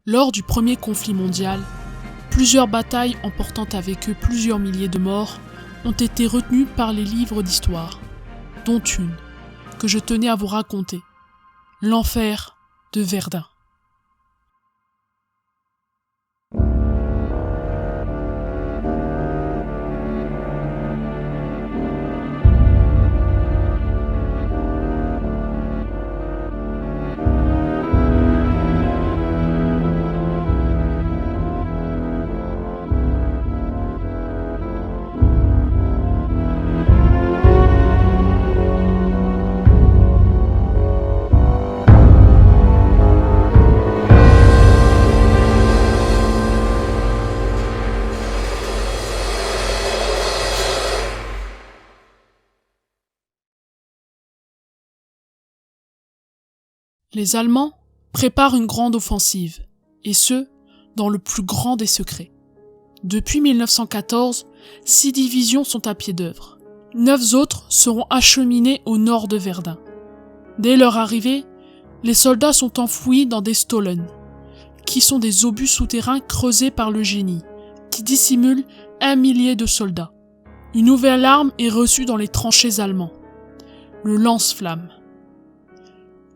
Lors du premier conflit mondial, plusieurs batailles emportant avec eux plusieurs milliers de morts ont été retenues par les livres d'histoire, dont une que je tenais à vous raconter, l'enfer de Verdun. Les Allemands préparent une grande offensive, et ce, dans le plus grand des secrets. Depuis 1914, 6 divisions sont à pied d'œuvre. 9 autres seront acheminées au nord de Verdun. Dès leur arrivée, les soldats sont enfouis dans des Stollen, qui sont des obus souterrains creusés par le génie, qui dissimulent 1 millier de soldats. Une nouvelle arme est reçue dans les tranchées allemands, le lance-flamme.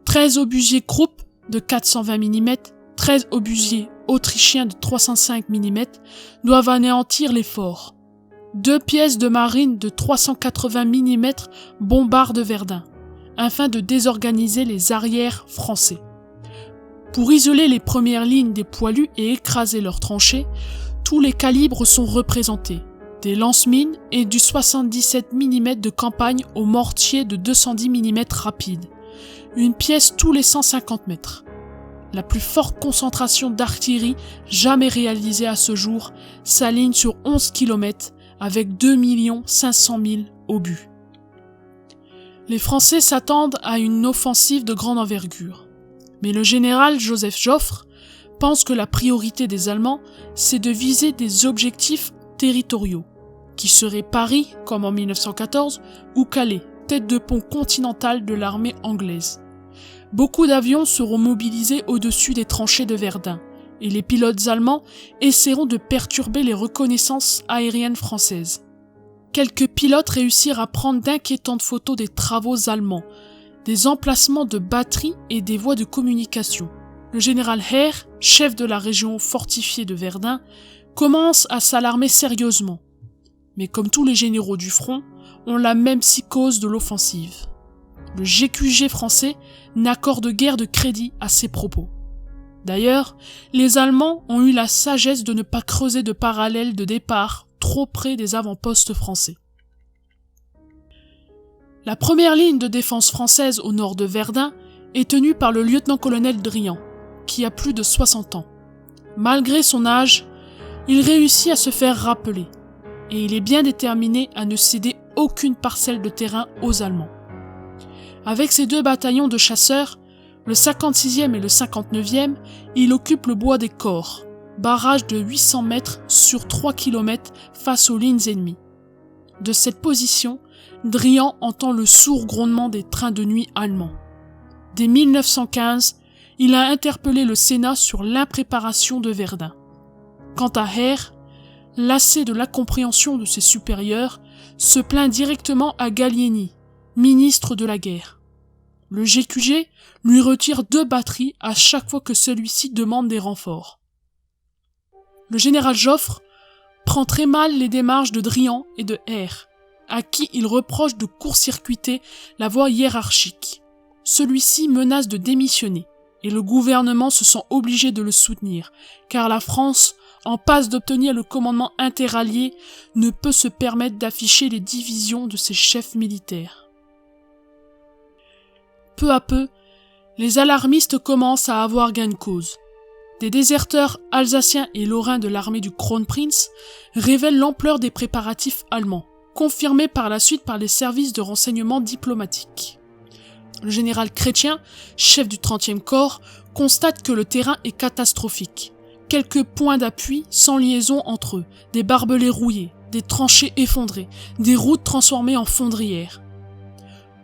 13 obusiers Krupp de 420 mm, 13 obusiers autrichiens de 305 mm doivent anéantir les forts. 2 pièces de marine de 380 mm bombardent Verdun, afin de désorganiser les arrières français. Pour isoler les premières lignes des poilus et écraser leurs tranchées, tous les calibres sont représentés, des lance-mines et du 77 mm de campagne au mortier de 210 mm rapide. Une pièce tous les 150 mètres. La plus forte concentration d'artillerie jamais réalisée à ce jour s'aligne sur 11 km avec 2 500 000 obus. Les Français s'attendent à une offensive de grande envergure. Mais le général Joseph Joffre pense que la priorité des Allemands, c'est de viser des objectifs territoriaux, qui seraient Paris, comme en 1914, ou Calais, tête de pont continentale de l'armée anglaise. Beaucoup d'avions seront mobilisés au-dessus des tranchées de Verdun, et les pilotes allemands essaieront de perturber les reconnaissances aériennes françaises. Quelques pilotes réussirent à prendre d'inquiétantes photos des travaux allemands, des emplacements de batteries et des voies de communication. Le général Heer, chef de la région fortifiée de Verdun, commence à s'alarmer sérieusement. Mais comme tous les généraux du front, ont la même psychose de l'offensive. Le GQG français n'accorde guère de crédit à ces propos. D'ailleurs, les Allemands ont eu la sagesse de ne pas creuser de parallèle de départ trop près des avant-postes français. La première ligne de défense française au nord de Verdun est tenue par le lieutenant-colonel Drian, qui a plus de 60 ans. Malgré son âge, il réussit à se faire rappeler, et il est bien déterminé à ne céder aucune parcelle de terrain aux Allemands. Avec ses 2 bataillons de chasseurs, le 56e et le 59e, il occupe le bois des Corps, barrage de 800 mètres sur 3 km face aux lignes ennemies. De cette position, Drian entend le sourd grondement des trains de nuit allemands. Dès 1915, il a interpellé le Sénat sur l'impréparation de Verdun. Quant à Heer, lassé de l'incompréhension de ses supérieurs, se plaint directement à Gallieni, ministre de la guerre. Le GQG lui retire 2 batteries à chaque fois que celui-ci demande des renforts. Le général Joffre prend très mal les démarches de Drian et de Heer, à qui il reproche de court-circuiter la voie hiérarchique. Celui-ci menace de démissionner, et le gouvernement se sent obligé de le soutenir, car la France, en passe d'obtenir le commandement interallié, ne peut se permettre d'afficher les divisions de ses chefs militaires. Peu à peu, les alarmistes commencent à avoir gain de cause. Des déserteurs alsaciens et lorrains de l'armée du Kronprinz révèlent l'ampleur des préparatifs allemands, confirmés par la suite par les services de renseignement diplomatiques. Le général Chrétien, chef du 30e corps, constate que le terrain est catastrophique. Quelques points d'appui sans liaison entre eux, des barbelés rouillés, des tranchées effondrées, des routes transformées en fondrières.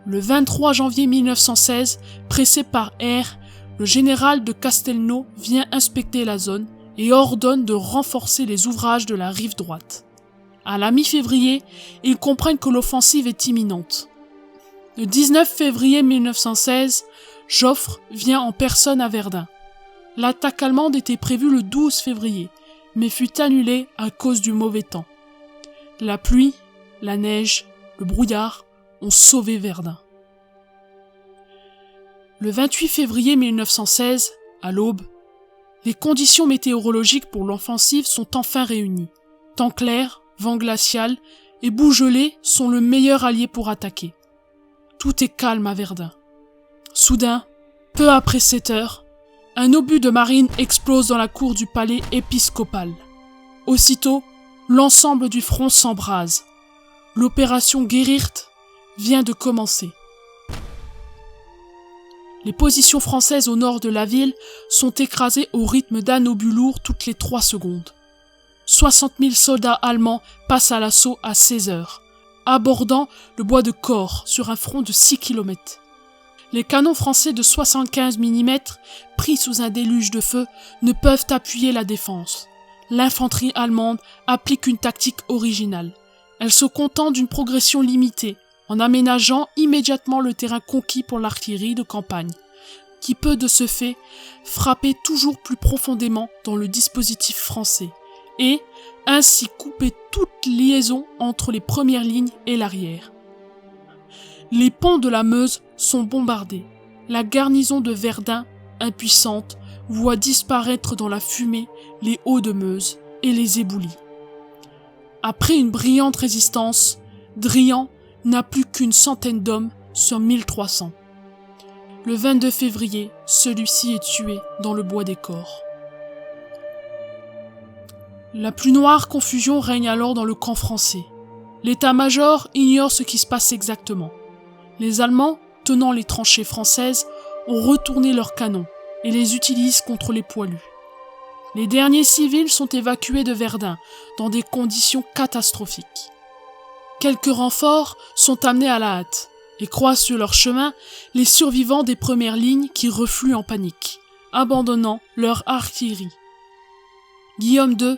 Le 23 janvier 1916, pressé par Heer, le général de Castelnau vient inspecter la zone et ordonne de renforcer les ouvrages de la rive droite. À la mi-février, ils comprennent que l'offensive est imminente. Le 19 février 1916, Joffre vient en personne à Verdun. L'attaque allemande était prévue le 12 février, mais fut annulée à cause du mauvais temps. La pluie, la neige, le brouillard ont sauvé Verdun. Le 28 février 1916, à l'aube, les conditions météorologiques pour l'offensive sont enfin réunies. Temps clair, vent glacial et boue gelée sont le meilleur allié pour attaquer. Tout est calme à Verdun. Soudain, peu après 7 heures, un obus de marine explose dans la cour du palais épiscopal. Aussitôt, l'ensemble du front s'embrase. L'opération Gericht vient de commencer. Les positions françaises au nord de la ville sont écrasées au rythme d'un obus lourd toutes les 3 secondes. 60 000 soldats allemands passent à l'assaut à 16 heures, abordant le bois de Cors sur un front de 6 km. Les canons français de 75 mm, pris sous un déluge de feu, ne peuvent appuyer la défense. L'infanterie allemande applique une tactique originale. Elle se contente d'une progression limitée, en aménageant immédiatement le terrain conquis pour l'artillerie de campagne, qui peut de ce fait frapper toujours plus profondément dans le dispositif français, et ainsi couper toute liaison entre les premières lignes et l'arrière. Les ponts de la Meuse sont bombardés. La garnison de Verdun, impuissante, voit disparaître dans la fumée les Hauts-de-Meuse et les éboulis. Après une brillante résistance, Drian n'a plus qu'une centaine d'hommes sur 1300. Le 22 février, celui-ci est tué dans le bois des Cors. La plus noire confusion règne alors dans le camp français. L'état-major ignore ce qui se passe exactement. Les Allemands, tenant les tranchées françaises, ont retourné leurs canons et les utilisent contre les poilus. Les derniers civils sont évacués de Verdun dans des conditions catastrophiques. Quelques renforts sont amenés à la hâte et croisent sur leur chemin les survivants des premières lignes qui refluent en panique, abandonnant leur artillerie. Guillaume II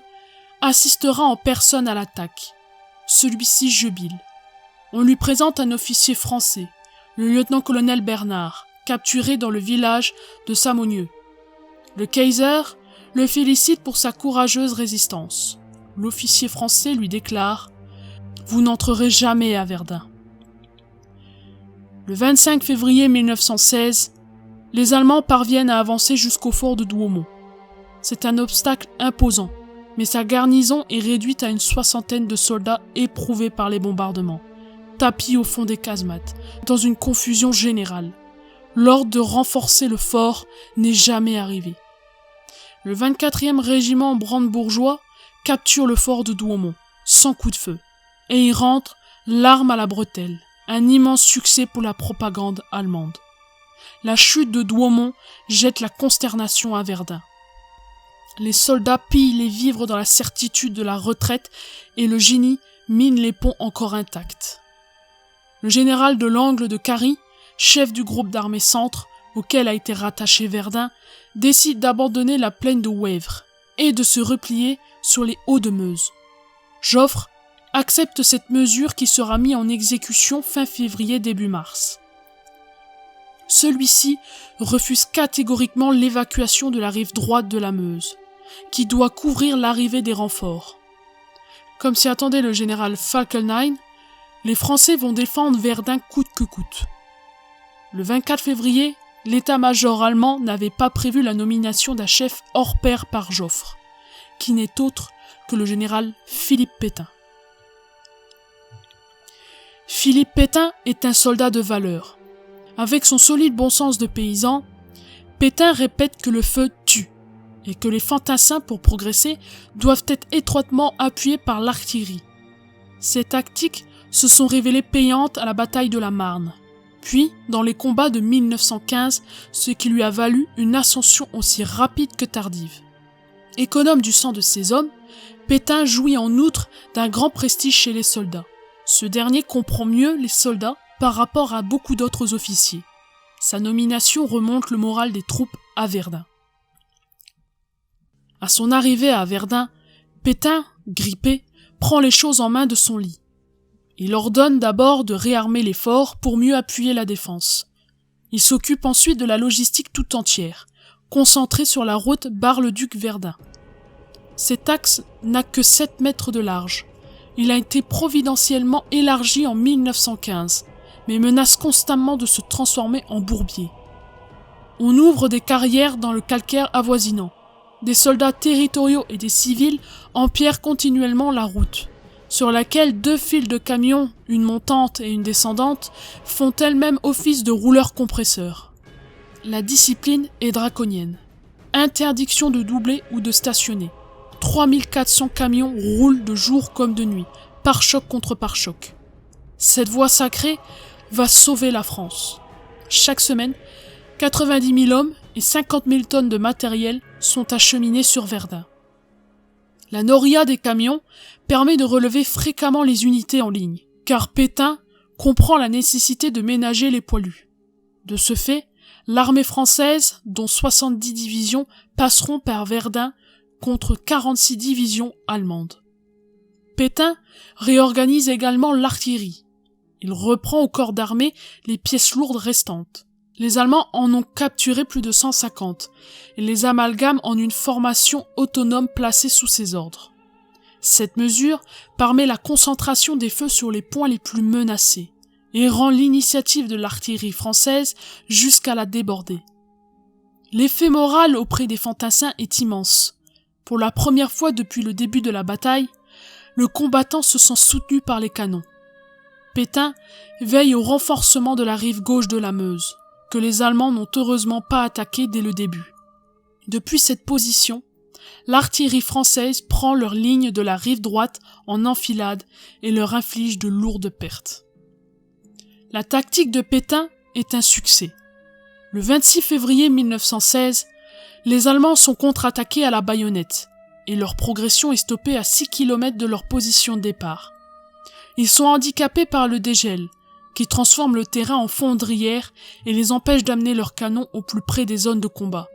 assistera en personne à l'attaque. Celui-ci jubile. On lui présente un officier français, le lieutenant-colonel Bernard, capturé dans le village de Samonieux. Le Kaiser le félicite pour sa courageuse résistance. L'officier français lui déclare « Vous n'entrerez jamais à Verdun ». Le 25 février 1916, les Allemands parviennent à avancer jusqu'au fort de Douaumont. C'est un obstacle imposant, mais sa garnison est réduite à une 60aine de soldats éprouvés par les bombardements, tapis au fond des casemates, dans une confusion générale. L'ordre de renforcer le fort n'est jamais arrivé. Le 24e régiment brandebourgeois capture le fort de Douaumont, sans coup de feu, et y rentre l'arme à la bretelle, un immense succès pour la propagande allemande. La chute de Douaumont jette la consternation à Verdun. Les soldats pillent les vivres dans la certitude de la retraite et le génie mine les ponts encore intacts. Le général de l'Angle de Cary, chef du groupe d'armée centre, auquel a été rattaché Verdun, décide d'abandonner la plaine de Wavre et de se replier sur les Hauts-de-Meuse. Joffre accepte cette mesure qui sera mise en exécution fin février début mars. Celui-ci refuse catégoriquement l'évacuation de la rive droite de la Meuse, qui doit couvrir l'arrivée des renforts. Comme s'y attendait le général Falkenhayn, les Français vont défendre Verdun coûte que coûte. Le 24 février, l'état-major allemand n'avait pas prévu la nomination d'un chef hors pair par Joffre, qui n'est autre que le général Philippe Pétain. Philippe Pétain est un soldat de valeur. Avec son solide bon sens de paysan, Pétain répète que le feu tue, et que les fantassins pour progresser doivent être étroitement appuyés par l'artillerie. Ces tactiques se sont révélées payantes à la bataille de la Marne, puis dans les combats de 1915, ce qui lui a valu une ascension aussi rapide que tardive. Économe du sang de ses hommes, Pétain jouit en outre d'un grand prestige chez les soldats. Ce dernier comprend mieux les soldats par rapport à beaucoup d'autres officiers. Sa nomination remonte le moral des troupes à Verdun. À son arrivée à Verdun, Pétain, grippé, prend les choses en main de son lit. Il ordonne d'abord de réarmer les forts pour mieux appuyer la défense. Il s'occupe ensuite de la logistique tout entière, concentrée sur la route Bar-le-Duc-Verdun. Cet axe n'a que 7 mètres de large. Il a été providentiellement élargi en 1915, mais menace constamment de se transformer en bourbier. On ouvre des carrières dans le calcaire avoisinant. Des soldats territoriaux et des civils empierrent continuellement la route, sur laquelle 2 files de camions, une montante et une descendante, font elles-mêmes office de rouleurs compresseurs. La discipline est draconienne. Interdiction de doubler ou de stationner. 3400 camions roulent de jour comme de nuit, pare-choc contre pare-choc. Cette voie sacrée va sauver la France. Chaque semaine, 90 000 hommes et 50 000 tonnes de matériel sont acheminés sur Verdun. La noria des camions permet de relever fréquemment les unités en ligne, car Pétain comprend la nécessité de ménager les poilus. De ce fait, l'armée française, dont 70 divisions, passeront par Verdun contre 46 divisions allemandes. Pétain réorganise également l'artillerie. Il reprend au corps d'armée les pièces lourdes restantes. Les Allemands en ont capturé plus de 150 et les amalgament en une formation autonome placée sous ses ordres. Cette mesure permet la concentration des feux sur les points les plus menacés et rend l'initiative de l'artillerie française jusqu'à la déborder. L'effet moral auprès des fantassins est immense. Pour la première fois depuis le début de la bataille, le combattant se sent soutenu par les canons. Pétain veille au renforcement de la rive gauche de la Meuse, que les Allemands n'ont heureusement pas attaqué dès le début. Depuis cette position, l'artillerie française prend leur ligne de la rive droite en enfilade et leur inflige de lourdes pertes. La tactique de Pétain est un succès. Le 26 février 1916, les Allemands sont contre-attaqués à la baïonnette et leur progression est stoppée à 6 km de leur position de départ. Ils sont handicapés par le dégel, qui transforme le terrain en fondrière et les empêche d'amener leurs canons au plus près des zones de combat.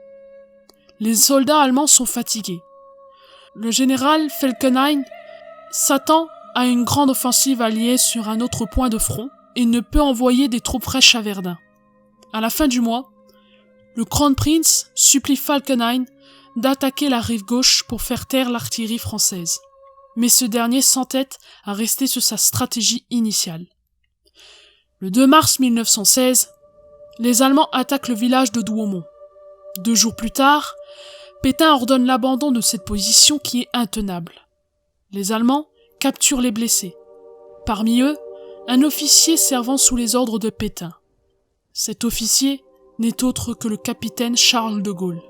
Les soldats allemands sont fatigués. Le général Falkenhayn s'attend à une grande offensive alliée sur un autre point de front et ne peut envoyer des troupes fraîches à Verdun. À la fin du mois, le Kronprinz supplie Falkenhayn d'attaquer la rive gauche pour faire taire l'artillerie française. Mais ce dernier s'entête à rester sur sa stratégie initiale. Le 2 mars 1916, les Allemands attaquent le village de Douaumont. 2 jours plus tard, Pétain ordonne l'abandon de cette position qui est intenable. Les Allemands capturent les blessés. Parmi eux, un officier servant sous les ordres de Pétain. Cet officier n'est autre que le capitaine Charles de Gaulle.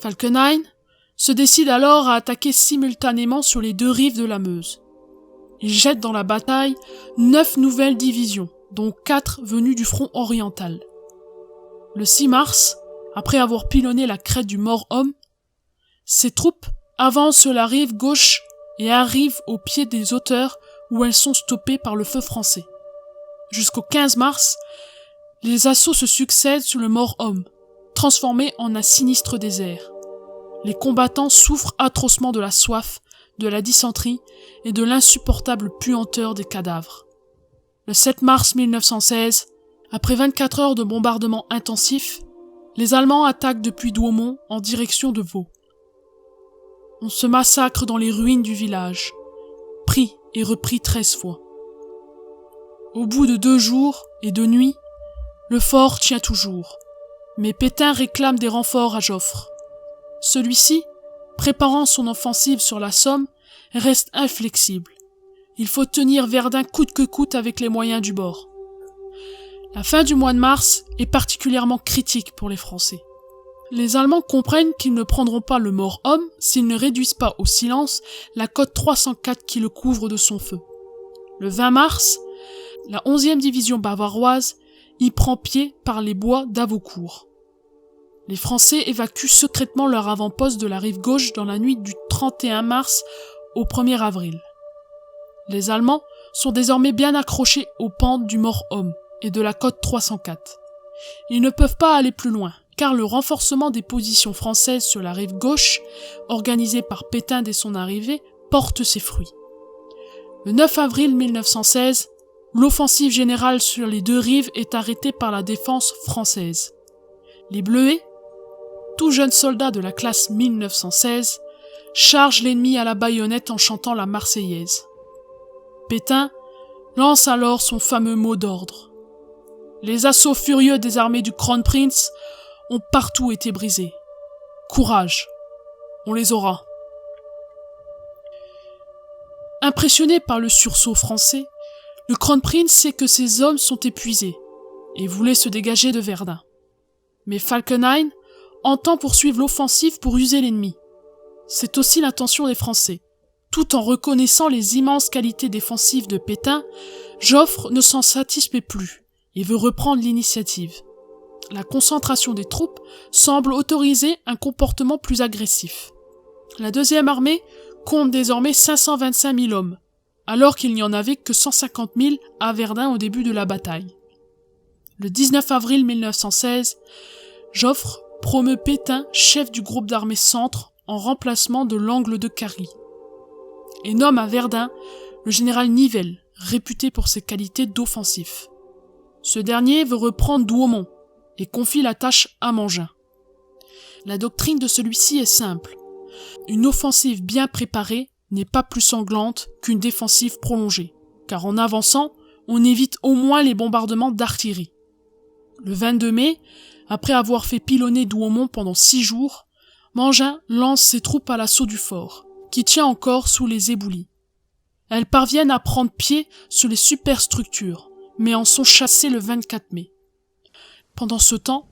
Falkenhayn se décide alors à attaquer simultanément sur les 2 rives de la Meuse. Il jette dans la bataille 9 nouvelles divisions, dont 4 venues du front oriental. Le 6 mars, après avoir pilonné la crête du Mort-Homme, ses troupes avancent sur la rive gauche et arrivent au pied des hauteurs où elles sont stoppées par le feu français. Jusqu'au 15 mars, les assauts se succèdent sur le Mort-Homme, transformé en un sinistre désert. Les combattants souffrent atrocement de la soif, de la dysenterie et de l'insupportable puanteur des cadavres. Le 7 mars 1916, après 24 heures de bombardements intensifs, les Allemands attaquent depuis Douaumont en direction de Vaux. On se massacre dans les ruines du village, pris et repris 13 fois. Au bout de 2 jours et 2 nuits, le fort tient toujours, mais Pétain réclame des renforts à Joffre. Celui-ci, préparant son offensive sur la Somme, reste inflexible. Il faut tenir Verdun coûte que coûte avec les moyens du bord. La fin du mois de mars est particulièrement critique pour les Français. Les Allemands comprennent qu'ils ne prendront pas le Mort-Homme s'ils ne réduisent pas au silence la côte 304 qui le couvre de son feu. Le 20 mars, la 11e division bavaroise y prend pied par les bois d'Avaucourt. Les Français évacuent secrètement leur avant-poste de la rive gauche dans la nuit du 31 mars au 1er avril. Les Allemands sont désormais bien accrochés aux pentes du Mort-Homme, et de la côte 304. Ils ne peuvent pas aller plus loin, car le renforcement des positions françaises sur la rive gauche, organisé par Pétain dès son arrivée, porte ses fruits. Le 9 avril 1916, l'offensive générale sur les deux rives est arrêtée par la défense française. Les Bleuets, tout jeunes soldats de la classe 1916, chargent l'ennemi à la baïonnette en chantant la Marseillaise. Pétain lance alors son fameux mot d'ordre. Les assauts furieux des armées du Kronprinz ont partout été brisés. Courage, on les aura. Impressionné par le sursaut français, le Kronprinz sait que ses hommes sont épuisés et voulait se dégager de Verdun. Mais Falkenhayn entend poursuivre l'offensive pour user l'ennemi. C'est aussi l'intention des Français. Tout en reconnaissant les immenses qualités défensives de Pétain, Joffre ne s'en satisfait plus et veut reprendre l'initiative. La concentration des troupes semble autoriser un comportement plus agressif. La deuxième armée compte désormais 525 000 hommes, alors qu'il n'y en avait que 150 000 à Verdun au début de la bataille. Le 19 avril 1916, Joffre promeut Pétain chef du groupe d'armées centre en remplacement de l'Angle de Cary, et nomme à Verdun le général Nivelle, réputé pour ses qualités d'offensif. Ce dernier veut reprendre Douaumont et confie la tâche à Mangin. La doctrine de celui-ci est simple. Une offensive bien préparée n'est pas plus sanglante qu'une défensive prolongée, car en avançant, on évite au moins les bombardements d'artillerie. Le 22 mai, après avoir fait pilonner Douaumont pendant 6 jours, Mangin lance ses troupes à l'assaut du fort, qui tient encore sous les éboulis. Elles parviennent à prendre pied sur les superstructures, mais en sont chassées le 24 mai. Pendant ce temps,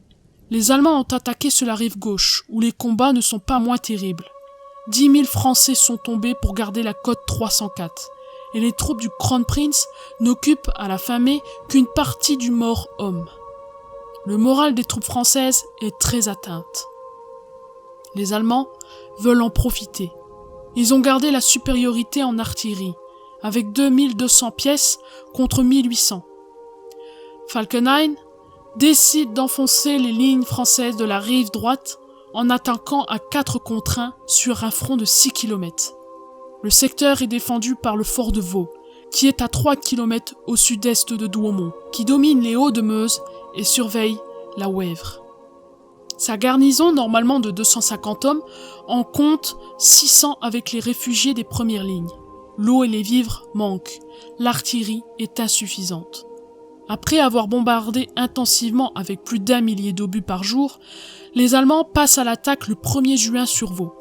les Allemands ont attaqué sur la rive gauche, où les combats ne sont pas moins terribles. 10 000 Français sont tombés pour garder la côte 304, et les troupes du Kronprinz n'occupent à la fin mai qu'une partie du mort-homme. Le moral des troupes françaises est très atteinte. Les Allemands veulent en profiter. Ils ont gardé la supériorité en artillerie, avec 2200 pièces contre 1800. Falkenhayn décide d'enfoncer les lignes françaises de la rive droite en attaquant à 4 contre 1 sur un front de 6 km. Le secteur est défendu par le fort de Vaux, qui est à 3 km au sud-est de Douaumont, qui domine les Hauts-de-Meuse et surveille la Wèvre. Sa garnison, normalement de 250 hommes, en compte 600 avec les réfugiés des premières lignes. L'eau et les vivres manquent, l'artillerie est insuffisante. Après avoir bombardé intensivement avec plus d'1 millier d'obus par jour, les Allemands passent à l'attaque le 1er juin sur Vaux.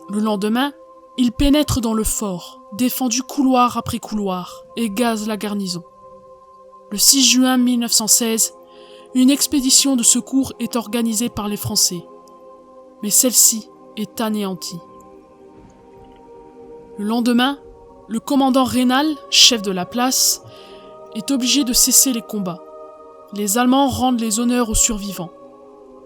Le lendemain, ils pénètrent dans le fort, défendu couloir après couloir, et gazent la garnison. Le 6 juin 1916, une expédition de secours est organisée par les Français, mais celle-ci est anéantie. Le lendemain, le commandant Raynal, chef de la place, est obligé de cesser les combats. Les Allemands rendent les honneurs aux survivants.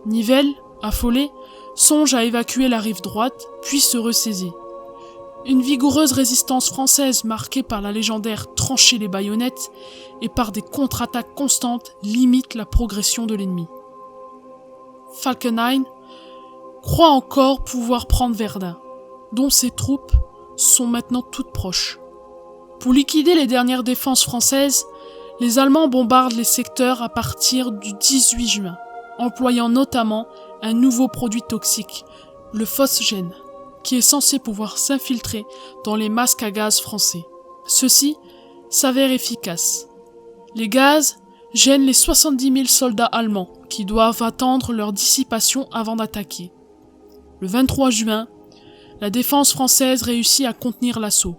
Nivelle, affolé, songe à évacuer la rive droite, puis se ressaisit. Une vigoureuse résistance française marquée par la légendaire tranchée des baïonnettes et par des contre-attaques constantes limite la progression de l'ennemi. Falkenhayn croit encore pouvoir prendre Verdun, dont ses troupes sont maintenant toutes proches. Pour liquider les dernières défenses françaises, les Allemands bombardent les secteurs à partir du 18 juin, employant notamment un nouveau produit toxique, le phosgène, qui est censé pouvoir s'infiltrer dans les masques à gaz français. Ceci s'avère efficace. Les gaz gênent les 70 000 soldats allemands qui doivent attendre leur dissipation avant d'attaquer. Le 23 juin, la défense française réussit à contenir l'assaut.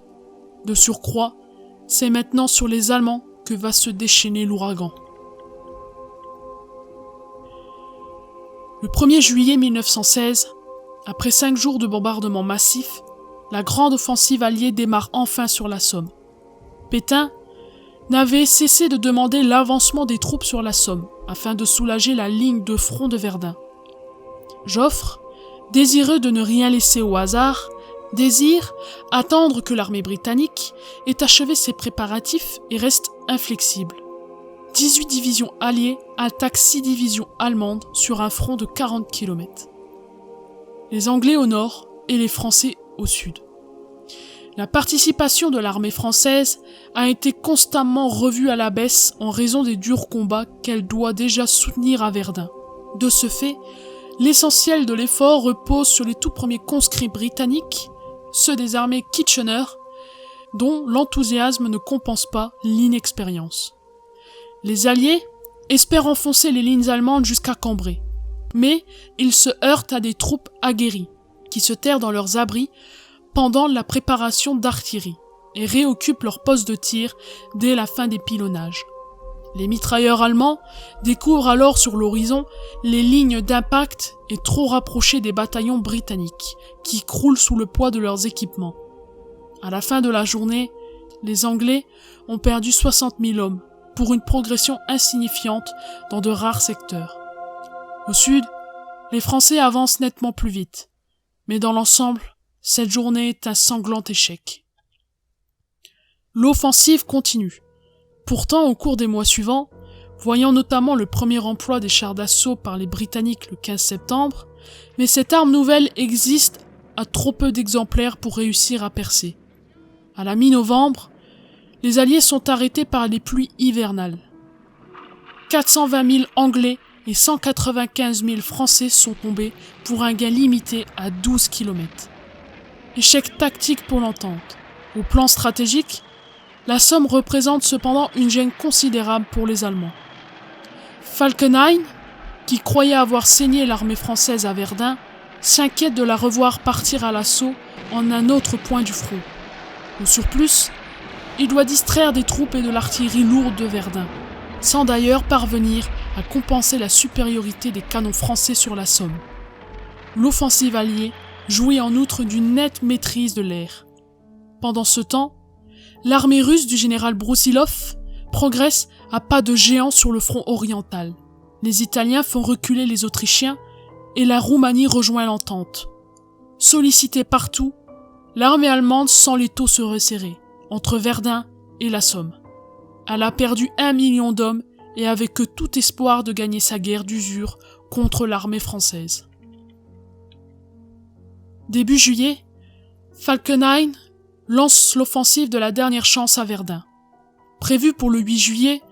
De surcroît, c'est maintenant sur les Allemands que va se déchaîner l'ouragan. Le 1er juillet 1916, après 5 jours de bombardements massifs, la grande offensive alliée démarre enfin sur la Somme. Pétain n'avait cessé de demander l'avancement des troupes sur la Somme, afin de soulager la ligne de front de Verdun. Joffre, désireux de ne rien laisser au hasard, désire attendre que l'armée britannique ait achevé ses préparatifs et reste inflexible. 18 divisions alliées attaquent 6 divisions allemandes sur un front de 40 km. Les Anglais au nord et les Français au sud. La participation de l'armée française a été constamment revue à la baisse en raison des durs combats qu'elle doit déjà soutenir à Verdun. De ce fait, l'essentiel de l'effort repose sur les tout premiers conscrits britanniques, ceux des armées Kitchener, dont l'enthousiasme ne compense pas l'inexpérience. Les Alliés espèrent enfoncer les lignes allemandes jusqu'à Cambrai, mais ils se heurtent à des troupes aguerries, qui se terrent dans leurs abris pendant la préparation d'artillerie et réoccupent leur poste de tir dès la fin des pilonnages. Les mitrailleurs allemands découvrent alors sur l'horizon les lignes d'impact et trop rapprochées des bataillons britanniques, qui croulent sous le poids de leurs équipements. À la fin de la journée, les Anglais ont perdu 60 000 hommes pour une progression insignifiante dans de rares secteurs. Au sud, les Français avancent nettement plus vite, mais dans l'ensemble, cette journée est un sanglant échec. L'offensive continue. Pourtant, au cours des mois suivants, voyant notamment le premier emploi des chars d'assaut par les Britanniques le 15 septembre, mais cette arme nouvelle existe à trop peu d'exemplaires pour réussir à percer. À la mi-novembre, les Alliés sont arrêtés par les pluies hivernales. 420 000 Anglais et 195 000 Français sont tombés pour un gain limité à 12 km. Échec tactique pour l'entente. Au plan stratégique, la Somme représente cependant une gêne considérable pour les Allemands. Falkenhayn, qui croyait avoir saigné l'armée française à Verdun, s'inquiète de la revoir partir à l'assaut en un autre point du front. Au surplus, il doit distraire des troupes et de l'artillerie lourde de Verdun, sans d'ailleurs parvenir à compenser la supériorité des canons français sur la Somme. L'offensive alliée jouit en outre d'une nette maîtrise de l'air. Pendant ce temps, l'armée russe du général Broussilov progresse à pas de géant sur le front oriental. Les Italiens font reculer les Autrichiens et la Roumanie rejoint l'entente. Sollicitée partout, l'armée allemande sent les taux se resserrer entre Verdun et la Somme. Elle a perdu 1 million d'hommes et avec eux tout espoir de gagner sa guerre d'usure contre l'armée française. Début juillet, Falkenhayn lance l'offensive de la dernière chance à Verdun. Prévue pour le 8 juillet,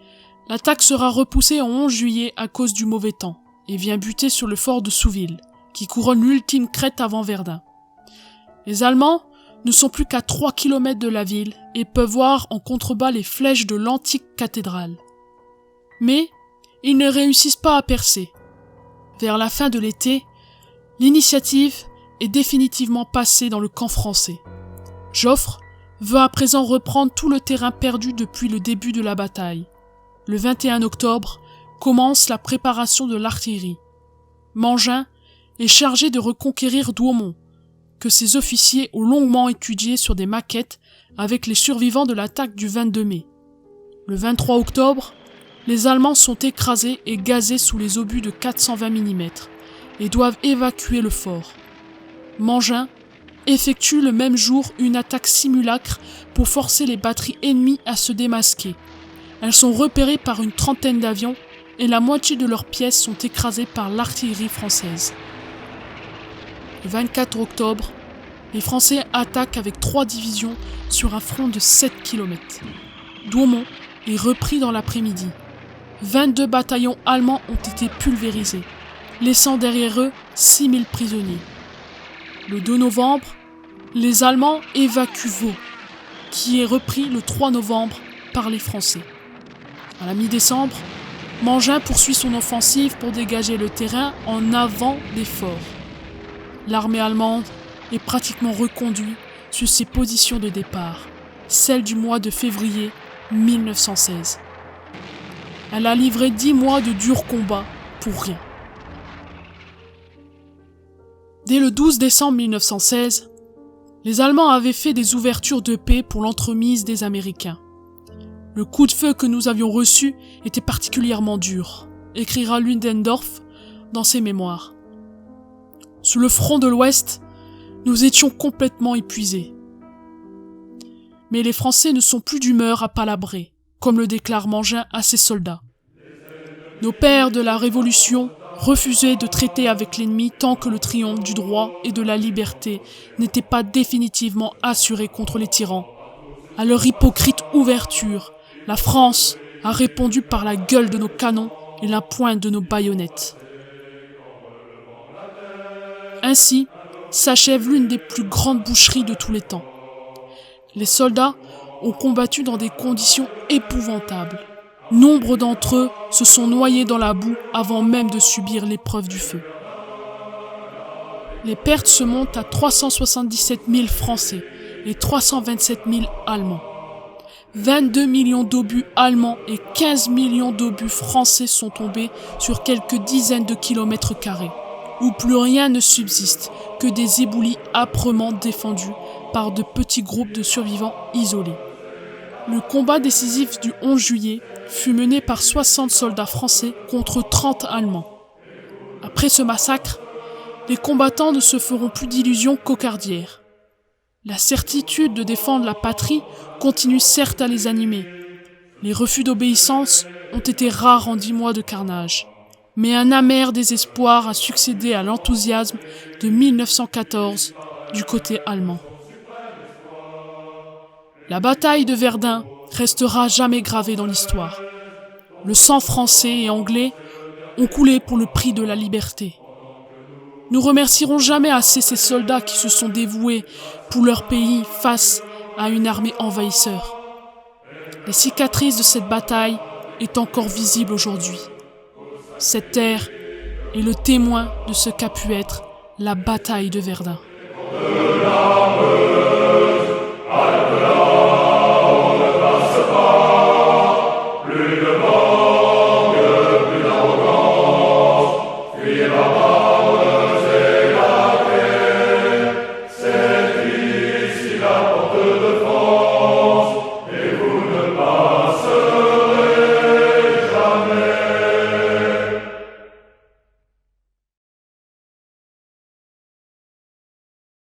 l'attaque sera repoussée en 11 juillet à cause du mauvais temps et vient buter sur le fort de Souville, qui couronne l'ultime crête avant Verdun. Les Allemands ne sont plus qu'à 3 km de la ville et peuvent voir en contrebas les flèches de l'antique cathédrale. Mais ils ne réussissent pas à percer. Vers la fin de l'été, l'initiative est définitivement passée dans le camp français. Joffre veut à présent reprendre tout le terrain perdu depuis le début de la bataille. Le 21 octobre commence la préparation de l'artillerie. Mangin est chargé de reconquérir Douaumont, que ses officiers ont longuement étudié sur des maquettes avec les survivants de l'attaque du 22 mai. Le 23 octobre, les Allemands sont écrasés et gazés sous les obus de 420 mm et doivent évacuer le fort. Mangin effectue le même jour une attaque simulacre pour forcer les batteries ennemies à se démasquer. Elles sont repérées par une trentaine d'avions et la moitié de leurs pièces sont écrasées par l'artillerie française. Le 24 octobre, les Français attaquent avec 3 divisions sur un front de 7 km. Douaumont est repris dans l'après-midi. 22 bataillons allemands ont été pulvérisés, laissant derrière eux 6 000 prisonniers. Le 2 novembre, les Allemands évacuent Vaux, qui est repris le 3 novembre par les Français. À la mi-décembre, Mangin poursuit son offensive pour dégager le terrain en avant des forts. L'armée allemande est pratiquement reconduite sur ses positions de départ, celles du mois de février 1916. Elle a livré 10 mois de durs combats pour rien. Dès le 12 décembre 1916, les Allemands avaient fait des ouvertures de paix pour l'entremise des Américains. Le coup de feu que nous avions reçu était particulièrement dur, écrira Ludendorff dans ses mémoires. Sur le front de l'Ouest, nous étions complètement épuisés. Mais les Français ne sont plus d'humeur à palabrer, comme le déclare Mangin à ses soldats. Nos pères de la Révolution refusaient de traiter avec l'ennemi tant que le triomphe du droit et de la liberté n'était pas définitivement assuré contre les tyrans. À leur hypocrite ouverture, la France a répondu par la gueule de nos canons et la pointe de nos baïonnettes. Ainsi s'achève l'une des plus grandes boucheries de tous les temps. Les soldats ont combattu dans des conditions épouvantables. Nombre d'entre eux se sont noyés dans la boue avant même de subir l'épreuve du feu. Les pertes se montent à 377 000 Français et 327 000 Allemands. 22 millions d'obus allemands et 15 millions d'obus français sont tombés sur quelques dizaines de kilomètres carrés, où plus rien ne subsiste que des éboulis âprement défendus par de petits groupes de survivants isolés. Le combat décisif du 11 juillet fut mené par 60 soldats français contre 30 Allemands. Après ce massacre, les combattants ne se feront plus d'illusions cocardières. La certitude de défendre la patrie continue certes à les animer. Les refus d'obéissance ont été rares en 10 mois de carnage. Mais un amer désespoir a succédé à l'enthousiasme de 1914 du côté allemand. La bataille de Verdun restera jamais gravée dans l'histoire. Le sang français et anglais ont coulé pour le prix de la liberté. Nous remercierons jamais assez ces soldats qui se sont dévoués pour leur pays face à une armée envahisseur. Les cicatrices de cette bataille est encore visible aujourd'hui. Cette terre est le témoin de ce qu'a pu être la bataille de Verdun.